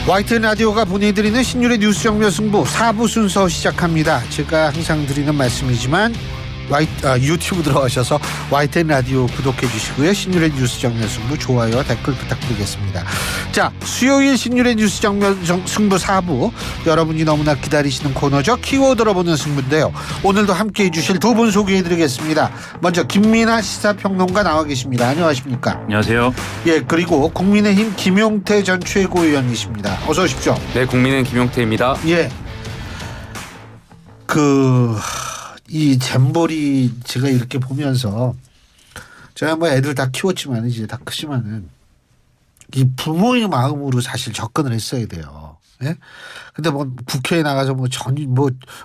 YTN 라디오가 보내드리는 신율의 뉴스 정면 승부 4부 순서 시작합니다. 제가 항상 드리는 말씀이지만 유튜브 들어가셔서 YTN 라디오 구독해 주시고요. 신율의 뉴스 정면 승부 좋아요와 댓글 부탁드리겠습니다. 자, 수요일 신율의 뉴스 정면 승부 4부, 여러분이 너무나 기다리시는 코너죠. 키워드로 보는 승부인데요. 오늘도 함께해 주실 두 분 소개해 드리겠습니다. 먼저 김민하 시사평론가 나와 계십니다. 안녕하십니까? 안녕하세요. 예, 그리고 국민의힘 김용태 전 최고위원이십니다. 어서 오십시오. 네, 국민의힘 김용태입니다. 예. 이 잼버리 제가 이렇게 보면서 제가 뭐 애들 다 키웠지만 이제 다 크지만은 이 부모의 마음으로 사실 접근을 했어야 돼요. 예? 근데 뭐 국회에 나가서 뭐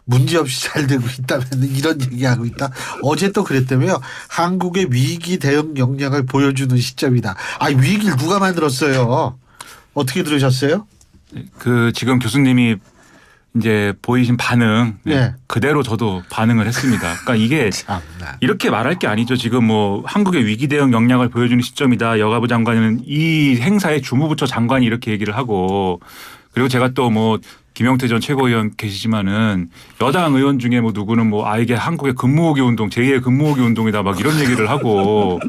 문제 없이 잘 되고 있다면 이런 얘기하고 있다. 어제 또 그랬다며요. 한국의 위기 대응 역량을 보여주는 시점이다. 위기를 누가 만들었어요? 어떻게 들으셨어요? 지금 교수님이 이제 보이신 반응 네. 그대로 저도 반응을 했습니다. 그러니까 이게 이렇게 말할 게 아니죠. 지금 뭐 한국의 위기 대응 역량을 보여주는 시점이다. 여가부 장관은 이 행사의 주무부처 장관이 이렇게 얘기를 하고, 그리고 제가 또 뭐 김용태 전 최고위원 계시지만은 여당 의원 중에 뭐 누구는 이게 한국의 근무호기 운동, 제2의 근무호기 운동이다 막 이런 얘기를 하고.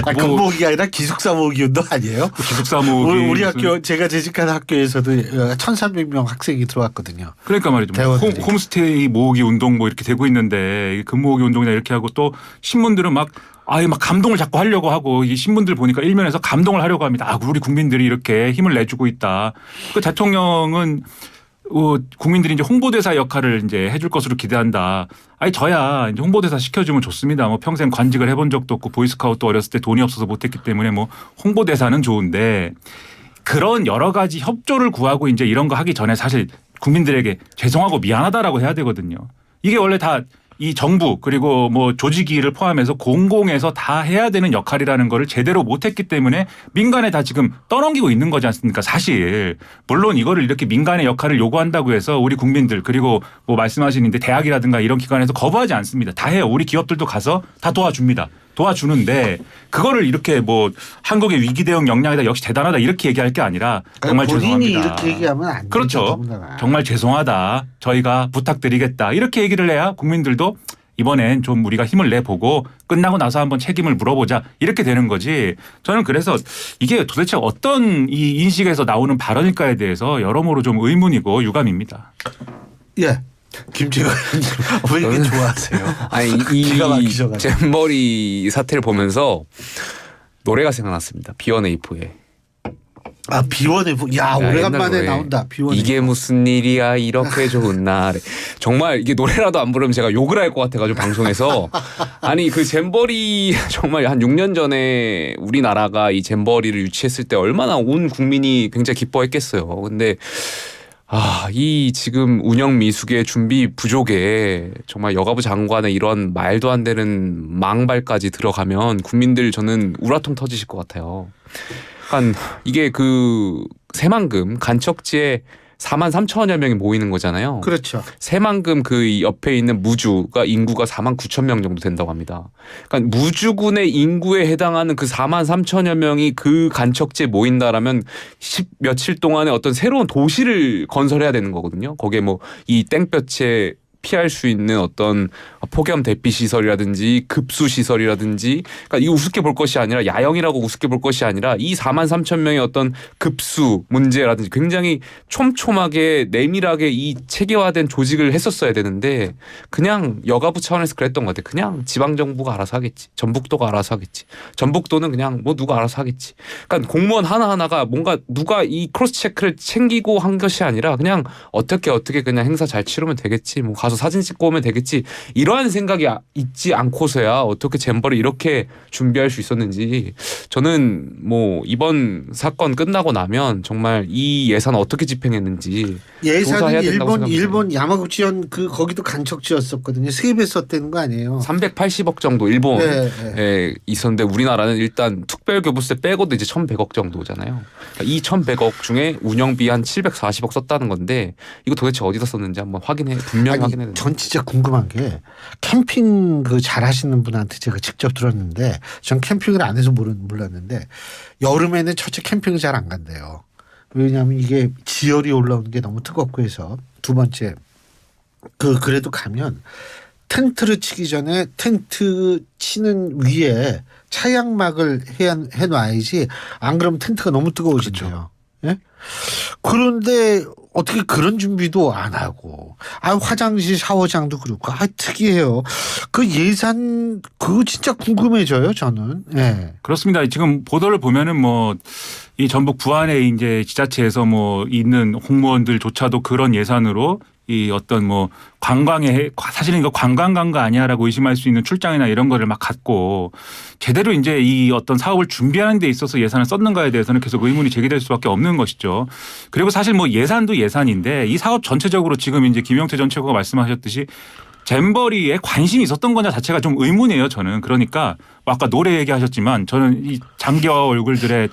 근무호기가 아니라 기숙사 모으기 운동 아니에요? 기숙사 모으기. 우리 학교, 제가 재직한 학교에서도 1,300명 학생이 들어왔거든요. 그러니까 말이죠. 홈스테이 모으기 운동 뭐 이렇게 되고 있는데 근무호기 운동이나 이렇게 하고, 또 신문들은 막 감동을 자꾸 하려고 하고, 이 신문들 보니까 일면에서 감동을 하려고 합니다. 우리 국민들이 이렇게 힘을 내주고 있다. 그 대통령은 국민들이 이제 홍보대사 역할을 이제 해줄 것으로 기대한다. 저야 이제 홍보대사 시켜주면 좋습니다. 평생 관직을 해본 적도 없고 보이스카우트 어렸을 때 돈이 없어서 못했기 때문에 홍보대사는 좋은데, 그런 여러 가지 협조를 구하고 이제 이런 거 하기 전에 사실 국민들에게 죄송하고 미안하다라고 해야 되거든요. 이게 원래 다 이 정부 그리고 조직위를 포함해서 공공에서 다 해야 되는 역할이라는 거를 제대로 못했기 때문에 민간에 다 지금 떠넘기고 있는 거지 않습니까? 사실 물론 이거를 이렇게 민간의 역할을 요구한다고 해서 우리 국민들, 그리고 말씀하신 대학이라든가 이런 기관에서 거부하지 않습니다. 다 해요. 우리 기업들도 가서 다 도와주는데 그거를 이렇게 한국의 위기 대응 역량이다, 역시 대단하다 이렇게 얘기할 게 아니라 정말 본인이 죄송합니다. 이렇게 얘기하면 안 되죠. 그렇죠. 정말 죄송하다. 저희가 부탁드리겠다. 이렇게 얘기를 해야 국민들도 이번엔 좀 우리가 힘을 내보고 끝나고 나서 한번 책임을 물어보자, 이렇게 되는 거지. 저는 그래서 이게 도대체 어떤 이 인식에서 나오는 발언일까에 대해서 여러모로 좀 의문이고 유감입니다. 예. 김재관 왜 이렇게 좋아하세요? 이 잼버리 사태를 보면서 노래가 생각났습니다. B1A4의. B1A4. 야, 오래간만에 나온다. B1A4. 이게 무슨 일이야, 이렇게 좋은 날에. 정말 이게 노래라도 안 부르면 제가 욕을 할 것 같아가지고 방송에서. 그 잼버리 정말 한 6년 전에 우리나라가 이 잼버리를 유치했을 때 얼마나 온 국민이 굉장히 기뻐했겠어요. 근데 이 지금 운영 미숙의 준비 부족에 정말 여가부 장관의 이런 말도 안 되는 망발까지 들어가면 국민들 저는 우라통 터지실 것 같아요. 그러니까 이게 새만금 간척지에 43,000여 명이 모이는 거잖아요. 그렇죠. 새만금 옆에 있는 무주가 인구가 49,000명 정도 된다고 합니다. 그러니까 무주군의 인구에 해당하는 43,000여 명이 간척지에 모인다라면 며칠 동안에 어떤 새로운 도시를 건설해야 되는 거거든요. 거기에 이 땡볕에 피할 수 있는 어떤 폭염 대피 시설이라든지 급수 시설이라든지, 그러니까 이거 우습게 볼 것이 아니라, 야영이라고 우습게 볼 것이 아니라 이 43,000명의 어떤 급수 문제라든지 굉장히 촘촘하게 내밀하게 이 체계화된 조직을 했었어야 되는데 그냥 여가부 차원에서 그랬던 것 같아요. 그냥 지방정부가 알아서 하겠지. 전북도가 알아서 하겠지. 전북도는 그냥 누가 알아서 하겠지. 그러니까 공무원 하나하나가 뭔가 누가 이 크로스 체크를 챙기고 한 것이 아니라 그냥 어떻게 그냥 행사 잘 치르면 되겠지. 가서 사진 찍고 오면 되겠지. 이러한 생각이 있지 않고서야 어떻게 잼버리 이렇게 준비할 수 있었는지, 저는 이번 사건 끝나고 나면 정말 이 예산 어떻게 집행했는지 예산은 일본 야마구치현 거기도 간척지였었거든요. 3배 썼다는 거 아니에요? 380억 정도 일본에 있었는데 우리나라는 일단 특별교부세 빼고도 이제 1,100억 정도잖아요. 그러니까 이 1,100억 중에 운영비 한 740억 썼다는 건데 이거 도대체 어디다 썼는지 한번 분명히 확인해야 된다. 전 진짜 궁금한 게, 캠핑 잘 하시는 분한테 제가 직접 들었는데, 전 캠핑을 안 해서 몰랐는데 여름에는 첫째 캠핑을 잘 안 간대요. 왜냐하면 이게 지열이 올라오는 게 너무 뜨겁고 해서. 두 번째, 그래도 가면 텐트를 치기 전에 텐트 치는 위에 차양막을 해놔야지 안 그러면 텐트가 너무 뜨거워진대요. 예? 그런데 어떻게 그런 준비도 안 하고 화장실 샤워장도 그렇고 특이해요. 그 예산 그거 진짜 궁금해져요 저는. 예. 그렇습니다. 지금 보도를 보면은 뭐 이 전북 부안에 이제 지자체에서 뭐 있는 공무원들조차도 그런 예산으로 이 어떤 뭐 관광에 사실은 이거 관광 간 거 아니야라고 의심할 수 있는 출장이나 이런 거를 막 갖고 제대로 이제 이 어떤 사업을 준비하는 데 있어서 예산을 썼는가에 대해서는 계속 의문이 제기될 수밖에 없는 것이죠. 그리고 사실 뭐 예산도 예산인데 이 사업 전체적으로 지금 이제 김용태 전 최고가 말씀하셨듯이 잼버리에 관심이 있었던 거냐 자체가 좀 의문이에요 저는. 그러니까 아까 노래 얘기하셨지만 저는 이 장기화 얼굴들의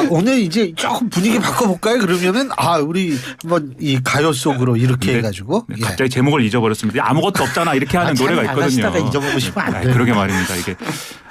오늘 이제 조금 분위기 바꿔볼까요? 그러면은 우리 한번 이 가요 속으로 이렇게 해가지고 갑자기 제목을 잊어버렸습니다. 아무것도 없잖아 이렇게 하는 노래가 있거든요. 잊어먹으시면 안 돼요. 그러게 말입니다. 이게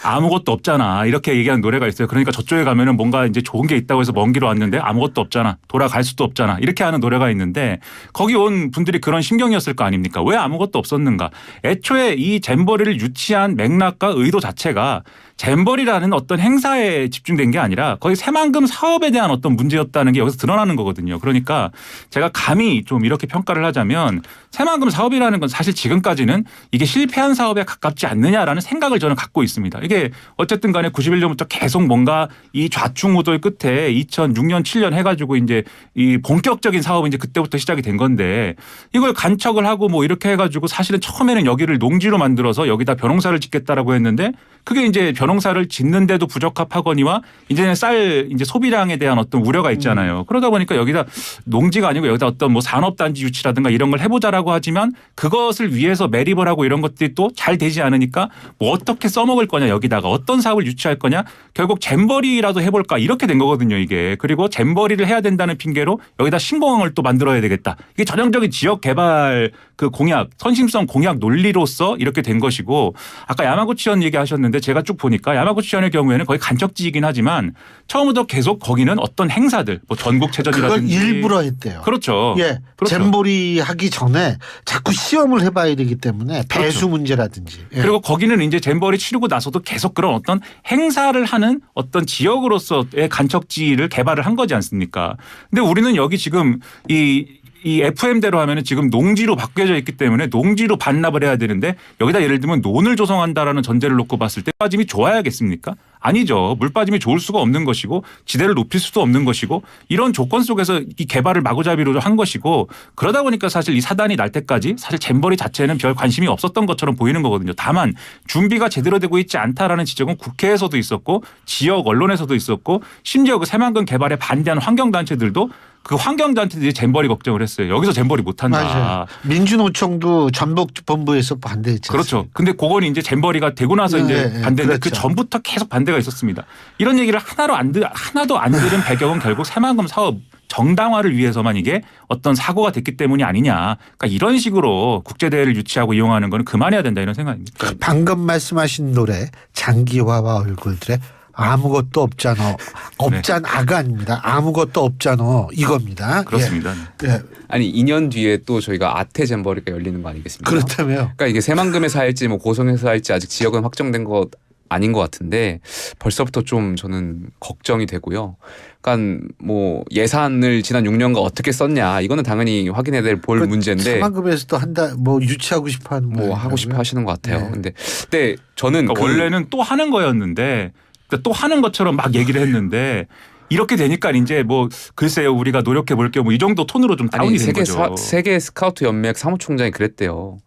아무것도 없잖아 이렇게 얘기하는 노래가 있어요. 그러니까 저쪽에 가면은 뭔가 이제 좋은 게 있다고 해서 먼 길 왔는데 아무것도 없잖아 돌아갈 수도 없잖아 이렇게 하는 노래가 있는데 거기 온 분들이 그런 심경이었을 거 아닙니까? 왜 아무것도 없었는가? 애초에 이 잼버리를 유치한 맥락과 의도 자체가 잼버리라는 어떤 행사에 집중된 게 아니라 거의 새만금 사업에 대한 어떤 문제였다는 게 여기서 드러나는 거거든요. 그러니까 제가 감히 좀 이렇게 평가를 하자면 새만금 사업이라는 건 사실 지금까지는 이게 실패한 사업에 가깝지 않느냐라는 생각을 저는 갖고 있습니다. 이게 어쨌든 간에 91년부터 계속 뭔가 이 좌충우돌 끝에 2006년 7년 해가지고 이제 이 본격적인 사업은 이제 그때부터 시작이 된 건데 이걸 간척을 하고 뭐 이렇게 해가지고 사실은 처음에는 여기를 농지로 만들어서 여기다 벼농사를 짓겠다라고 했는데 그게 이제 벼농사를 짓는데도 부적합하거니와 이제는 쌀 이제 소비량에 대한 어떤 우려가 있잖아요. 그러다 보니까 여기다 농지가 아니고 여기다 어떤 뭐 산업단지 유치라든가 이런 걸 해보자라고 하지만 그것을 위해서 매립을 하고 이런 것들이 또 잘 되지 않으니까 뭐 어떻게 써먹을 거냐 여기다가 어떤 사업을 유치할 거냐 결국 잼버리라도 해볼까 이렇게 된 거거든요 이게. 그리고 잼버리를 해야 된다는 핑계로 여기다 신공항을 또 만들어야 되겠다. 이게 전형적인 지역 개발 그 공약 선심성 공약 논리로서 이렇게 된 것이고 아까 야마구치현 얘기하셨는데 제가 쭉 보니까 야마구치현의 경우에는 거의 간척지이긴 하지만 처음부터 계속 거기는 어떤 행사들 뭐 전국체전이라든지 그걸 일부러 했대요. 그렇죠. 예, 그렇죠. 잼버리 하기 전에 자꾸 시험을 해봐야 되기 때문에 배수 그렇죠. 문제라든지. 예. 그리고 거기는 이제 잼버리 치르고 나서도 계속 그런 어떤 행사를 하는 어떤 지역으로서의 간척지를 개발을 한 거지 않습니까? 근데 우리는 여기 지금 이 FM대로 하면은 지금 농지로 바뀌어져 있기 때문에 농지로 반납을 해야 되는데 여기다 예를 들면 논을 조성한다라는 전제를 놓고 봤을 때 빠짐이 좋아야겠습니까? 아니죠. 물 빠짐이 좋을 수가 없는 것이고 지대를 높일 수도 없는 것이고 이런 조건 속에서 이 개발을 마구잡이로 한 것이고 그러다 보니까 사실 이 사단이 날 때까지 사실 잼버리 자체는 별 관심이 없었던 것처럼 보이는 거거든요. 다만 준비가 제대로 되고 있지 않다라는 지적은 국회에서도 있었고 지역 언론에서도 있었고 심지어 그 새만금 개발에 반대하는 환경단체들도 그 환경단체들이 잼버리 걱정을 했어요. 여기서 잼버리 못한다. 맞아요. 민주노총도 전북본부에서 반대했죠. 그렇죠. 근데 그건 이제 잼버리가 되고 나서 이제 반대인데 그렇죠. 그 전부터 계속 반대가 있었습니다. 이런 얘기를 하나도 안 들은 배경은 결국 새만금 사업 정당화를 위해서만 이게 어떤 사고가 됐기 때문이 아니냐. 그러니까 이런 식으로 국제대회를 유치하고 이용하는 건 그만해야 된다 이런 생각입니다. 방금 말씀하신 노래 장기화와 얼굴들의 아무것도 없잖아. 없잖아가 아닙니다. 아무것도 없잖아 이겁니다. 그렇습니다. 예. 아니 2년 뒤에 또 저희가 아태 잼버리가 열리는 거 아니겠습니까? 그렇다며요. 그러니까 이게 새만금에서 할지 뭐 고성에서 할지 아직 지역은 확정된 것 아닌 것 같은데 벌써부터 좀 저는 걱정이 되고요. 그러니까 뭐 예산을 지난 6년간 어떻게 썼냐 이거는 당연히 확인해야 될 볼 문제인데 새만금에서도 한다 뭐 유치하고 싶어하는 뭐 하고 싶어 하시는 것 같아요. 네. 근데 저는 그러니까 원래는 또 하는 거였는데 그러니까 또 하는 것처럼 막 얘기를 했는데 이렇게 되니까 이제 뭐 글쎄요 우리가 노력해 볼게요 뭐 이 정도 톤으로 좀 다운이 된 거죠. 세계 스카우트 연맹 사무총장이 그랬대요.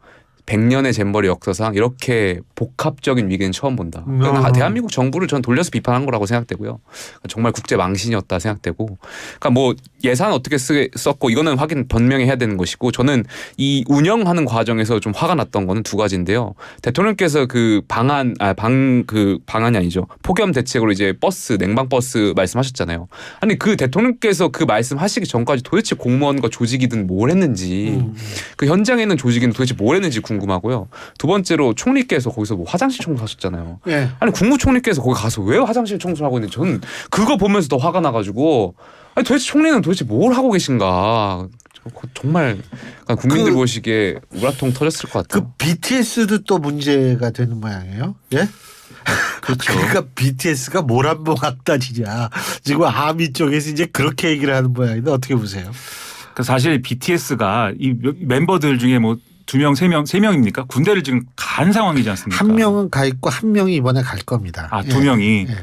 100년의 잼버리 역사상 이렇게 복합적인 위기는 처음 본다. 그러니까 대한민국 정부를 전 돌려서 비판한 거라고 생각되고요. 정말 국제 망신이었다 생각되고. 그러니까 뭐 예산 어떻게 썼고 이거는 확인 분명히 해야 되는 것이고 저는 이 운영하는 과정에서 좀 화가 났던 거는 두 가지인데요. 대통령께서 그 방안이 아니죠. 폭염 대책으로 이제 버스 냉방 버스 말씀하셨잖아요. 아니 그 대통령께서 그 말씀하시기 전까지 도대체 공무원과 조직이든 뭘 했는지 그 현장에 있는 조직은 도대체 뭘 했는지 궁금하고요. 두 번째로 총리께서 거기서 뭐 화장실 청소하셨잖아요. 예. 아니 국무총리께서 거기 가서 왜 화장실 청소를 하고 있는지 저는 그거 보면서 더 화가 나가지고 아니 도대체 총리는 도대체 뭘 하고 계신가. 정말 국민들 보시기에 우라통 터졌을 것 같아요. 그 BTS도 또 문제가 되는 모양이에요. 예? 그렇죠. 그러니까 BTS가 모란봉 악단이냐. 지금 아미 쪽에서 이제 그렇게 얘기를 하는 모양인데 어떻게 보세요? 그 사실 BTS가 이 멤버들 중에 뭐 2명, 3명, 3명입니까? 군대를 지금 간 상황이지 않습니까? 한 명은 가 있고 한 명이 이번에 갈 겁니다. 아, 2명이. 예.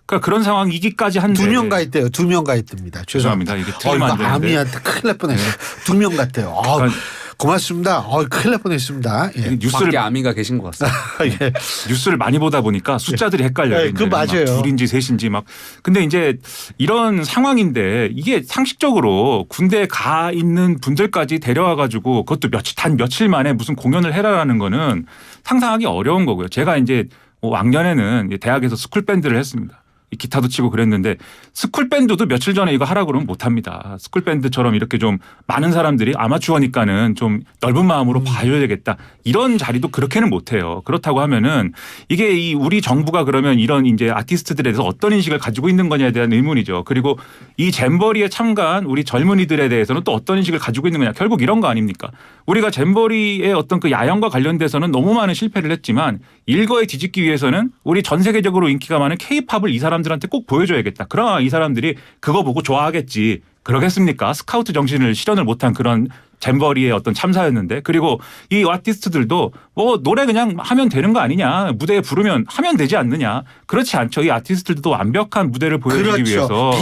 그러니까 그런 상황이기까지 한데. 2명 가 있대요. 2명 가 있답니다. 죄송합니다. 이게 이거 틀리면 안 되는데. 아미한테 큰일 날 뻔했어요. 2명 같대요. 그러니까 고맙습니다. 큰일 날 뻔했습니다. 예. 뉴스를 밖에 아미가 계신 것 같습니다. 예. 뉴스를 많이 보다 보니까 숫자들이 헷갈려요. 네, 그 맞아요. 둘인지 셋인지 막. 근데 이제 이런 상황인데 이게 상식적으로 군대에 가 있는 분들까지 데려와 가지고 그것도 단 며칠 만에 무슨 공연을 해라라는 거는 상상하기 어려운 거고요. 제가 이제 왕년에는 대학에서 스쿨 밴드를 했습니다. 기타도 치고 그랬는데 스쿨 밴드도 며칠 전에 이거 하라 그러면 못 합니다. 스쿨 밴드처럼 이렇게 좀 많은 사람들이 아마추어니까는 좀 넓은 마음으로 봐줘야 되겠다. 이런 자리도 그렇게는 못 해요. 그렇다고 하면은 이게 이 우리 정부가 그러면 이런 이제 아티스트들에 대해서 어떤 인식을 가지고 있는 거냐에 대한 의문이죠. 그리고 이 잼버리에 참가한 우리 젊은이들에 대해서는 또 어떤 인식을 가지고 있는 거냐. 결국 이런 거 아닙니까? 우리가 잼버리의 어떤 그 야영과 관련돼서는 너무 많은 실패를 했지만 일거에 뒤집기 위해서는 우리 전 세계적으로 인기가 많은 K-팝을 이 사람들한테 꼭 보여줘야겠다. 그러나 이 사람들이 그거 보고 좋아하겠지. 그러겠습니까? 스카우트 정신을 실현을 못한 그런 잼버리의 어떤 참사였는데 그리고 이 아티스트들도 뭐 노래 그냥 하면 되는 거 아니냐. 무대에 부르면 하면 되지 않느냐. 그렇지 않죠. 이 아티스트들도 완벽한 무대를 보여주기 그렇죠. 위해서.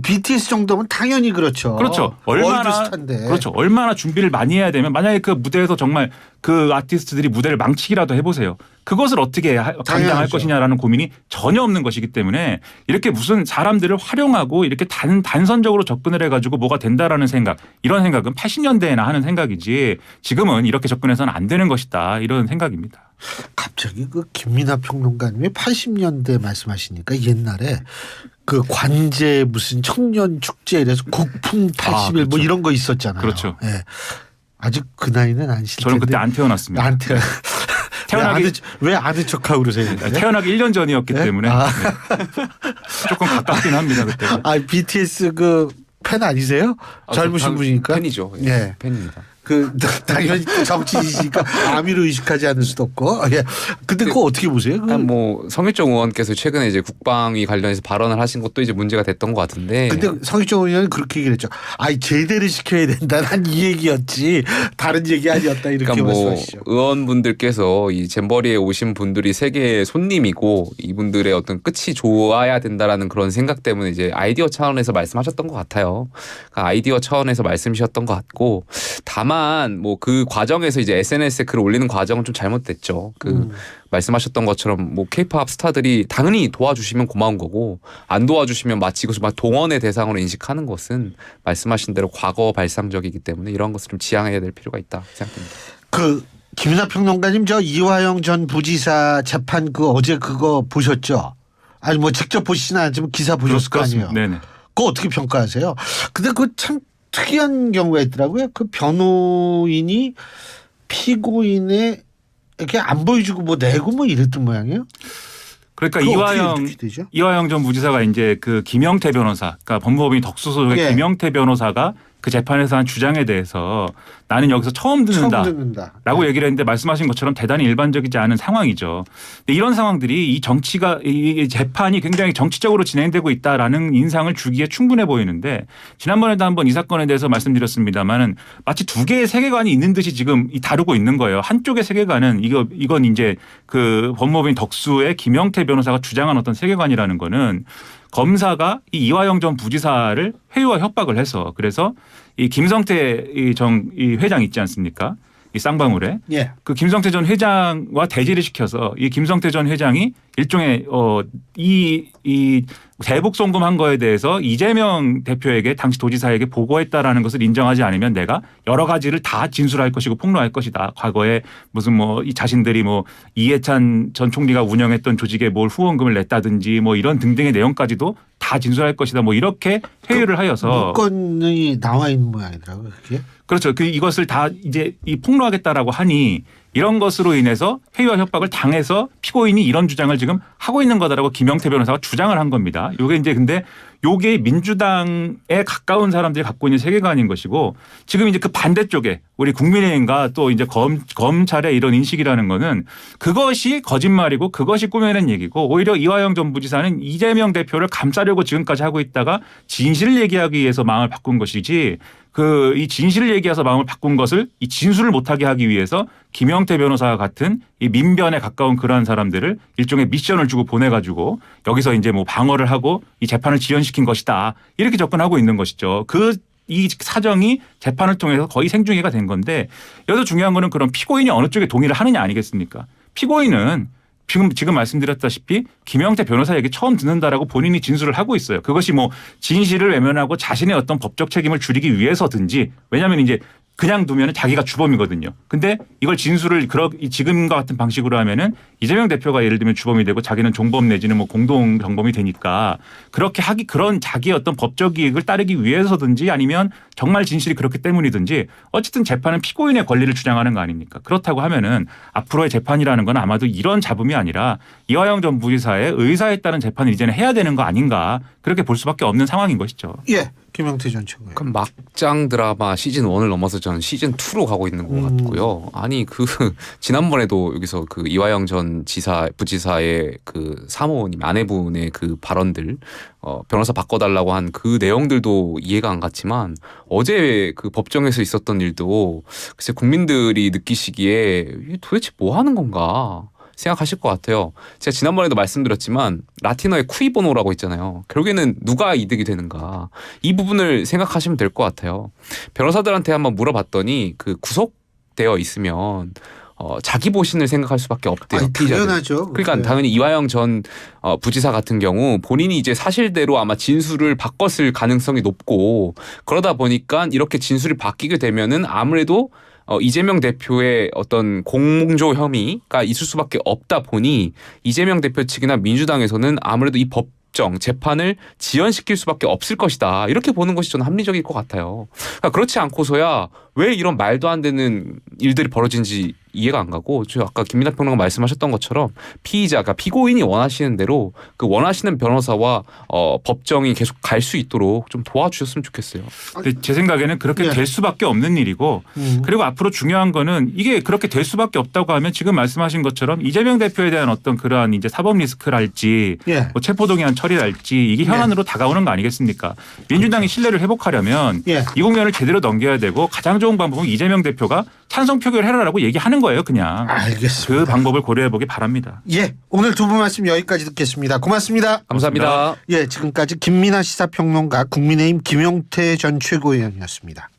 BTS 정도면 당연히 그렇죠. 그렇죠. 월드스타인데. 그렇죠. 얼마나 준비를 많이 해야 되면 만약에 그 무대에서 정말 그 아티스트들이 무대를 망치기라도 해보세요. 그것을 어떻게 감당할 당연하죠. 것이냐라는 고민이 전혀 없는 것이기 때문에 이렇게 무슨 사람들을 활용하고 이렇게 단선적으로 접근을 해가지고 뭐가 된다라는 생각 이런 생각은 80년대에나 하는 생각이지 지금은 이렇게 접근해서는 안 되는 것이다 이런 생각입니다. 갑자기 그 김민하 평론가님이 80년대 말씀하시니까 옛날에 그 관제 무슨 청년 축제 이래서 국풍 80일 뭐 그렇죠. 이런 거 있었잖아요. 그렇죠. 예. 아직 그 나이는 아니실 텐데. 저는 그때 안 태어났습니다. 안 태어. 태어나기 왜 아는 척하고 그러세요? 태어나기 1년 전이었기 네? 때문에 아. 네. 조금 가깝긴 합니다 그때. BTS 그 팬 아니세요? 젊으신 분이니까. 팬이죠. 예. 예. 팬입니다. 그 당연히 또 정치인이시니까 아미로 의식하지 않을 수도 없고. 예. 근데 그거 어떻게 보세요? 뭐 성일종 의원께서 최근에 이제 국방위 관련해서 발언을 하신 것도 이제 문제가 됐던 것 같은데. 근데 성일종 의원은 그렇게 얘기를 했죠. 제대를 시켜야 된다. 난 이 얘기였지. 다른 얘기 아니었다. 이렇게 그러니까 뭐 말씀하시죠. 의원분들께서 이 잼버리에 오신 분들이 세계의 손님이고 이분들의 어떤 끝이 좋아야 된다라는 그런 생각 때문에 이제 아이디어 차원에서 말씀하셨던 것 같아요. 그러니까 아이디어 차원에서 말씀이셨던 것 같고 다만 뭐 그 과정에서 이제 SNS에 글을 올리는 과정은 좀 잘못됐죠. 말씀하셨던 것처럼 뭐 K-팝 스타들이 당연히 도와주시면 고마운 거고 안 도와주시면 마치 이것을 막 동원의 대상으로 인식하는 것은 말씀하신 대로 과거 발상적이기 때문에 이런 것을 좀 지양해야 될 필요가 있다 생각합니다. 그 김윤아 평론가님 저 이화영 전 부지사 재판 그 어제 그거 보셨죠? 아니 뭐 직접 보시진 않았지만 기사 보셨을 거 아니에요. 네네. 그거 어떻게 평가하세요? 근데 그 참 특이한 경우가 있더라고요. 그 변호인이 피고인의 이렇게 안 보여주고 뭐 내고 뭐 이랬던 모양이에요. 그러니까 그거 어떻게 되죠? 이화영 전 부지사가 이제 그 김영태 변호사, 그러니까 법무법인 덕수소속의 예. 김영태 변호사가 그 재판에서 한 주장에 대해서 나는 여기서 처음 듣는다라고 네. 얘기를 했는데 말씀하신 것처럼 대단히 일반적이지 않은 상황이죠. 근데 이런 상황들이 이 정치가 이 재판이 굉장히 정치적으로 진행되고 있다라는 인상을 주기에 충분해 보이는데 지난번에도 한번 이 사건에 대해서 말씀드렸습니다만은 마치 두 개의 세계관이 있는 듯이 지금 다루고 있는 거예요. 한쪽의 세계관은 이건 이제 그 법무법인 덕수의 김영태 변호사가 주장한 어떤 세계관이라는 거는 검사가 이 이화영 전 부지사를 회유와 협박을 해서 그래서 이 김성태 이 회장 있지 않습니까? 이 쌍방울에 예. 그 김성태 전 회장과 대지를 시켜서 이 김성태 전 회장이 일종의 이 대북 송금한 거에 대해서 이재명 대표에게 당시 도지사에게 보고했다라는 것을 인정하지 않으면 내가 여러 가지를 다 진술할 것이고 폭로할 것이다. 과거에 무슨 뭐 이 자신들이 뭐 이해찬 전 총리가 운영했던 조직에 뭘 후원금을 냈다든지 뭐 이런 등등의 내용까지도 다 진술할 것이다. 뭐 이렇게 회유를 하여서 문건이 나와 있는 모양이더라고요. 그게. 그렇죠. 이것을 다 이제 이 폭로하겠다라고 하니 이런 것으로 인해서 회유와 협박을 당해서 피고인이 이런 주장을 지금 하고 있는 거다라고 김영태 변호사가 주장을 한 겁니다. 요게 이제 근데 요게 민주당에 가까운 사람들이 갖고 있는 세계관인 것이고 지금 이제 그 반대쪽에 우리 국민의힘과 또 이제 검찰의 이런 인식이라는 거는 그것이 거짓말이고 그것이 꾸며낸 얘기고 오히려 이화영 전 부지사는 이재명 대표를 감싸려고 지금까지 하고 있다가 진실을 얘기하기 위해서 마음을 바꾼 것이지 이 진실을 얘기해서 마음을 바꾼 것을 이 진술을 못하게 하기 위해서 김영태 변호사와 같은 이 민변에 가까운 그러한 사람들을 일종의 미션을 주고 보내가지고 여기서 이제 뭐 방어를 하고 이 재판을 지연시킨 것이다. 이렇게 접근하고 있는 것이죠. 이 사정이 재판을 통해서 거의 생중계가 된 건데 여기서 중요한 거는 그럼 피고인이 어느 쪽에 동의를 하느냐 아니겠습니까? 피고인은 지금 말씀드렸다시피 김영태 변호사 얘기 처음 듣는다라고 본인이 진술을 하고 있어요. 그것이 뭐 진실을 외면하고 자신의 어떤 법적 책임을 줄이기 위해서든지 왜냐하면 이제 그냥 두면 자기가 주범이거든요. 근데 이걸 진술을 지금과 같은 방식으로 하면은 이재명 대표가 예를 들면 주범이 되고 자기는 종범 내지는 뭐 공동 정범이 되니까 그렇게 그런 자기의 어떤 법적 이익을 따르기 위해서든지 아니면 정말 진실이 그렇기 때문이든지 어쨌든 재판은 피고인의 권리를 주장하는 거 아닙니까? 그렇다고 하면은 앞으로의 재판이라는 건 아마도 이런 잡음이 아니라 이화영 전 부지사의 의사에 따른 재판을 이제는 해야 되는 거 아닌가 그렇게 볼 수밖에 없는 상황인 것이죠. 예. 김영태 전 최고예요. 그럼 막장 드라마 시즌 1을 넘어서 저는 시즌 2로 가고 있는 것 같고요. 아니 지난번에도 여기서 그 이화영 전 부지사의 그 사모님 아내분의 그 발언들 변호사 바꿔달라고 한 그 내용들도 이해가 안 갔지만 어제 그 법정에서 있었던 일도 글쎄 국민들이 느끼시기에 이게 도대체 뭐 하는 건가 생각하실 것 같아요. 제가 지난번에도 말씀드렸지만 라틴어의 쿠이보노라고 있잖아요. 결국에는 누가 이득이 되는가 이 부분을 생각하시면 될 것 같아요. 변호사들한테 한번 물어봤더니 그 구속되어 있으면 자기 보신을 생각할 수밖에 없대요. 당연하죠. 그러니까 당연히 이화영 전 부지사 같은 경우 본인이 이제 사실대로 아마 진술을 바꿨을 가능성이 높고 그러다 보니까 이렇게 진술이 바뀌게 되면은 아무래도 이재명 대표의 어떤 공조 혐의가 있을 수밖에 없다 보니 이재명 대표 측이나 민주당에서는 아무래도 이 법정 재판을 지연시킬 수밖에 없을 것이다. 이렇게 보는 것이 저는 합리적일 것 같아요. 그러니까 그렇지 않고서야 왜 이런 말도 안 되는 일들이 벌어진지 이해가 안 가고 저 아까 김민하 평론가 말씀하셨던 것처럼 피의자가 피고인이 원하시는 대로 그 원하시는 변호사와 법정이 계속 갈 수 있도록 좀 도와주셨으면 좋겠어요. 근데 제 생각에는 그렇게 될 수밖에 없는 일이고 그리고 앞으로 중요한 거는 이게 그렇게 될 수밖에 없다고 하면 지금 말씀하신 것처럼 이재명 대표에 대한 어떤 그러한 이제 사법 리스크랄지 뭐 체포동의안 처리랄지 이게 현안으로 다가오는 거 아니겠습니까? 민주당이 신뢰를 회복하려면 이 국면을 제대로 넘겨야 되고 가장 좋은 방법은 이재명 대표가 찬성 표결해라라고 얘기하는 거예요, 그냥. 알겠습니다. 그 방법을 고려해 보기 바랍니다. 예, 오늘 두 분 말씀 여기까지 듣겠습니다. 고맙습니다. 감사합니다. 예, 지금까지 김민하 시사평론가 국민의힘 김영태 전 최고위원이었습니다.